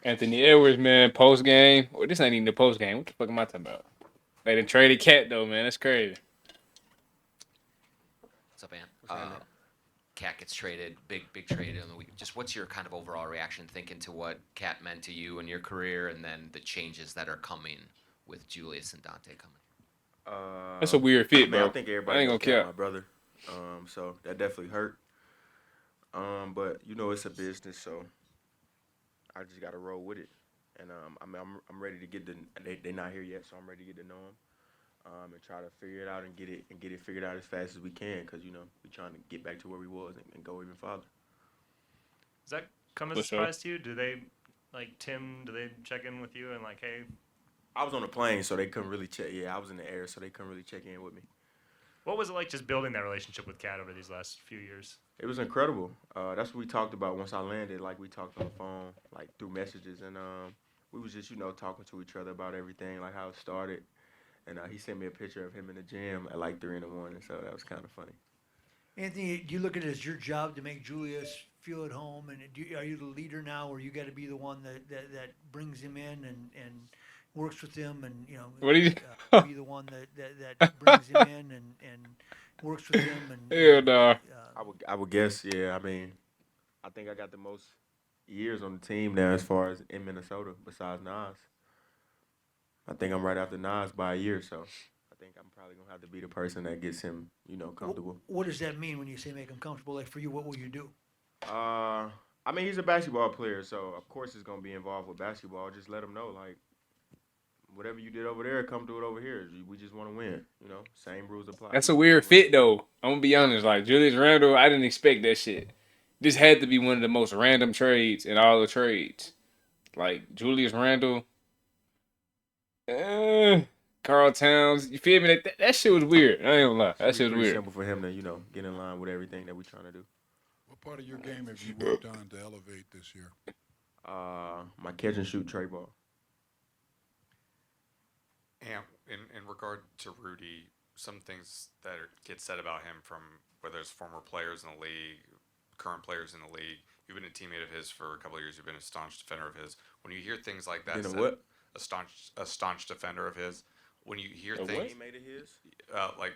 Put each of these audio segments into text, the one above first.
Anthony Edwards, man, post game. Well, this ain't even the post game. What the fuck am I talking about? They done traded Cat though, man. That's crazy. What's up, man? Cat gets traded, big trade in the week. Just what's your kind of overall reaction thinking to what Cat meant to you and your career, and then the changes that are coming with Julius and Dante coming? That's a weird I fit, mean, I bro. think I everybody ain't know gonna Cat, care. my brother. So that definitely hurt. But you know it's a business, so I just gotta roll with it. And I mean, I'm ready to get the. They're not here yet, so I'm ready to get to know them. And try to figure it out and get it figured out as fast as we can, cause you know we trying to get back to where we was and go even farther. Does that come as For a sure. surprise to you? Do they, like Tim, do they check in with you and like, hey, I was on a plane, so they couldn't really check. Yeah, I was in the air, so they couldn't really check in with me. what was it like just building that relationship with Cat over these last few years? It was incredible. That's what we talked about once I landed. Like we talked on the phone, like through messages, and we was just talking to each other about everything, like how it started. And he sent me a picture of him in the gym at like 3 in the morning, so that was kind of funny. Anthony, do you look at it as your job to make Julius feel at home? And are you the leader now, or you got to be the one that brings him in and works with him, and What do you? be the one that brings him in and works with him, and Hell nah. I would guess, yeah. I mean, I think I got the most years on the team now as far as in Minnesota besides Nas. I think I'm right after Nas by a year, so I think I'm probably gonna have to be the person that gets him, comfortable. what does that mean when you say make him comfortable? Like for you, what will you do? I mean, he's a basketball player, so of course he's gonna be involved with basketball. Just let him know, like, whatever you did over there, come do it over here. We just want to win, Same rules apply. That's We a just wanna weird win. fit though. I'm gonna be honest. Like Julius Randle, I didn't expect that shit. This had to be one of the most random trades in all the trades. Like Julius Randle, eh, Carl Towns. You feel me? That shit was weird. I ain't gonna lie. Should That be shit was pretty weird. simple for him to, get in line with everything that we're trying to do. What part of your game have you worked on to elevate this year? My catch and shoot tray ball. And in regard to Rudy, some things that get said about him from whether it's former players in the league, current players in the league. You've been a teammate of his for a couple of years. You've been a staunch defender of his. When you hear things like that, Been a said, what? a staunch defender of his. When you hear A what? things Teammate of his? like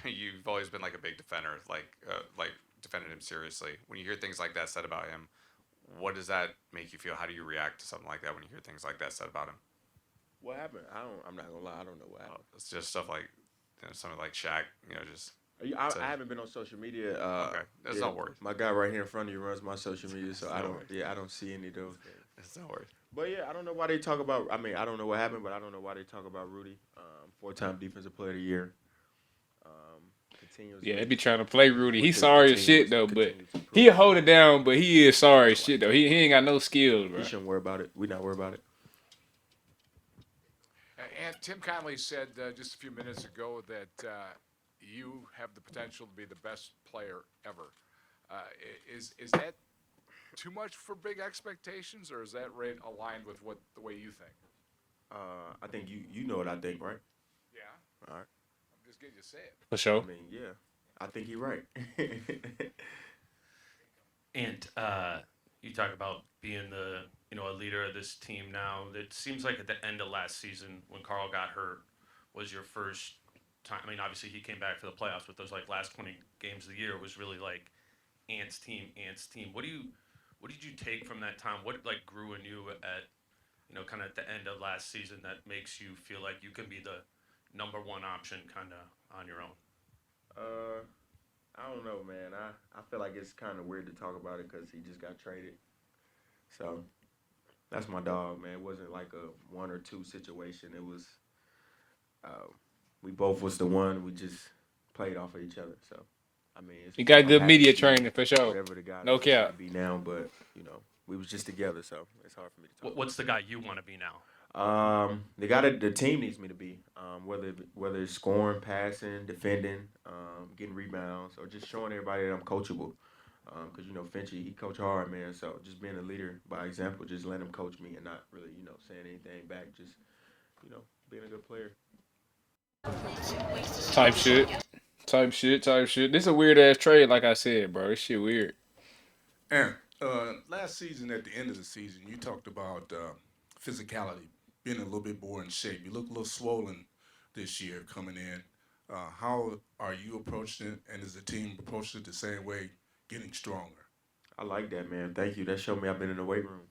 you've always been like a big defender, like defended him seriously. When you hear things like that said about him, what does that make you feel? How do you react to something like that when you hear things like that said about him? What happened? I'm not gonna lie. I don't know what happened. It's just stuff like something like Shaq. Just I haven't been on social media. okay. That's not worries. My guy right here in front of you runs my social media, so It's I no don't. worries. Yeah, I don't see any of those. It's not worries. But yeah, I don't know why they talk about. I mean, I don't know what happened, but I don't know why they talk about Rudy, 4-time defensive player of the year. Continuously. Yeah, they be trying to play Rudy. He's to sorry as continue- shit though, but continue to improve. he'll hold it down. But he is sorry as shit though. He ain't got no skills, bro. He shouldn't worry about it. We not worry about it. And Tim Conley said just a few minutes ago that you have the potential to be the best player ever. Is that too much for big expectations, or is that rate aligned with the way you think? I think you know what I think, right? Yeah, All right. I'm just getting you to say it. For sure. I mean, yeah, I think he's right. And you talk about being the a leader of this team now. It seems like at the end of last season when Carl got hurt was your first time. I mean, obviously he came back for the playoffs, but those like last 20 games of the year was really like Ant's team. What did you take from that time? What like grew in you at kind of at the end of last season that makes you feel like you can be the number one option kind of on your own? I don't know, man. I feel like it's kind of weird to talk about it because he just got traded. So that's my dog, man. It wasn't like a 1 or 2 situation. It was we both was the one. We just played off of each other. So I mean, You got I'm good happy media to be training for sure. Whatever the guy No wants me cap. to be now, but we was just together, so it's hard for me to talk. What's the guy you want to be now? The guy that the team needs me to be, whether it's scoring, passing, defending, getting rebounds, or just showing everybody that I'm coachable. Because Finchie, he coach hard, man. So just being a leader by example, just letting him coach me and not really, saying anything back. Just, being a good player. Type shit. Type shit. This is a weird ass trade, like I said, bro. This shit weird. Aaron, Last season, at the end of the season, you talked about physicality, being a little bit more in shape. You look a little swollen this year coming in. How are you approaching it, and is the team approaching it the same way, getting stronger? I like that, man. Thank you. That showed me I've been in the weight room.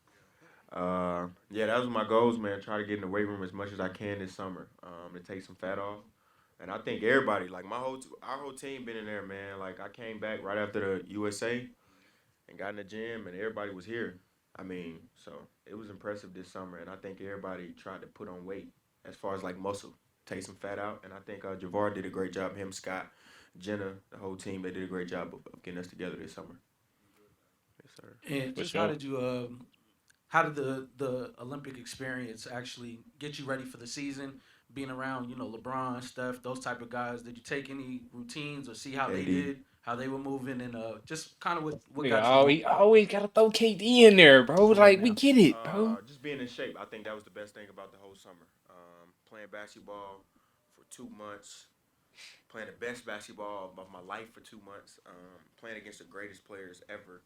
Yeah, that was my goals, man. Try to get in the weight room as much as I can this summer. To take some fat off. And I think everybody, like our whole team, been in there, man. Like I came back right after the USA and got in the gym, and everybody was here. I mean, so it was impressive this summer, and I think everybody tried to put on weight as far as like muscle, take some fat out, and I think Javar did a great job. Him, Scott, Jenna, the whole team, they did a great job of getting us together this summer. Yes, sir. And For just how sure. did you how did the Olympic experience actually get you ready for the season? Being around, LeBron, Steph, those type of guys. Did you take any routines or see how they KD. did, how they were moving, and just kind of what Nigga, got you he always gotta throw KD in there, bro. to right Like we now? get it, bro. Just being in shape. I think that was the best thing about the whole summer. Playing basketball for 2 months, playing the best basketball of my life for 2 months, playing against the greatest players ever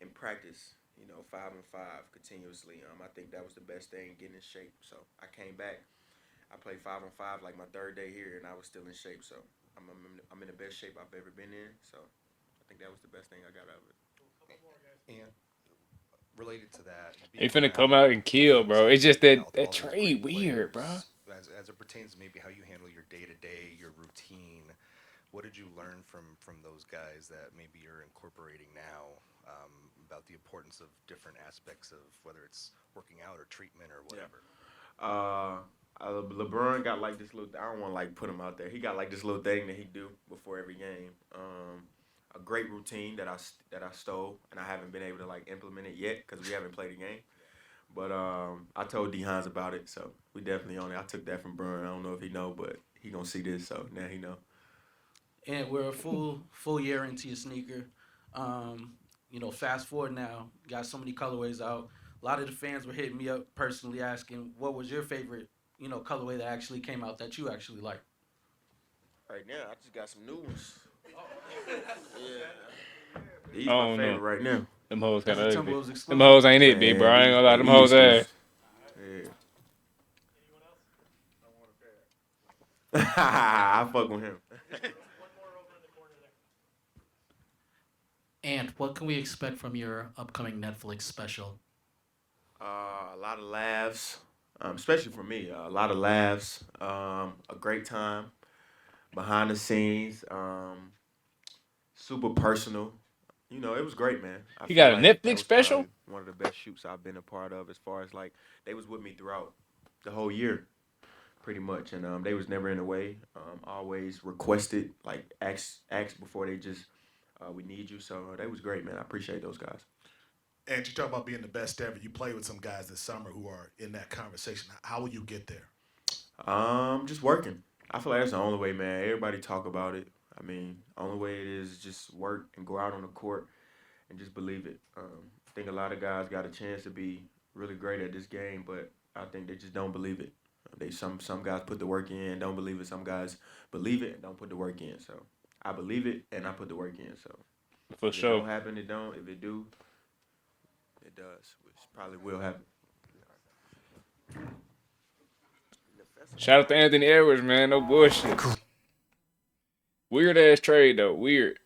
in practice. 5-on-5 continuously. I think that was the best thing, getting in shape. So I came back. I played 5-on-5 like my third day here, and I was still in shape. So I'm in the best shape I've ever been in. So I think that was the best thing I got out of it. And related to that, He being finna come around out and kill, bro. It's just you know, that all these trade great weird, bro. players, as it pertains to maybe how you handle your day to day, your routine. What did you learn from those guys that maybe you're incorporating now about the importance of different aspects of whether it's working out or treatment or Yeah. whatever? LeBron got like this little. I don't want to like put him out there. He got like this little thing that he do before every game. A great routine that I stole, and I haven't been able to like implement it yet because we haven't played a game. But I told D Hines about it, so we definitely on it. I took that from Burn. I don't know if he know, but he gonna see this, so now he know. And we're a full year into your sneaker. Fast forward now, got so many colorways out. A lot of the fans were hitting me up personally asking what was your favorite, colorway that actually came out that you actually like. Right now, I just got some new ones. Yeah, these I my don't know. favorite right now. Them hoes That's kinda a ugly. Timberwolves Them exclusive. hoes ain't it, big bro. Man, I ain't gonna lie. Them these hoes ass. exclusives. Yeah. I fuck with him. And what can we expect from your upcoming Netflix special? A lot of laughs, especially for me. A lot of laughs. A great time behind the scenes. Super personal. It was great, man. I He feel got a like that Netflix was special? probably one of the best shoots I've been a part of, as far as like they was with me throughout the whole year, pretty much, and they was never in the way. Always requested, like asked before they just we need you. So that was great, man. I appreciate those guys. And you talk about being the best ever. You play with some guys this summer who are in that conversation. How will you get there? Just working. I feel like that's the only way, man. Everybody talk about it. I mean, only way it is just work and go out on the court and just believe it. I think a lot of guys got a chance to be really great at this game, but I think they just don't believe it. Some guys put the work in, don't believe it. Some guys believe it and don't put the work in. So I believe it and I put the work in. So For if it sure. don't happen, it don't. If it do, it does, which probably will happen. Shout out to Anthony Edwards, man. No bullshit. Weird ass trade though. Weird.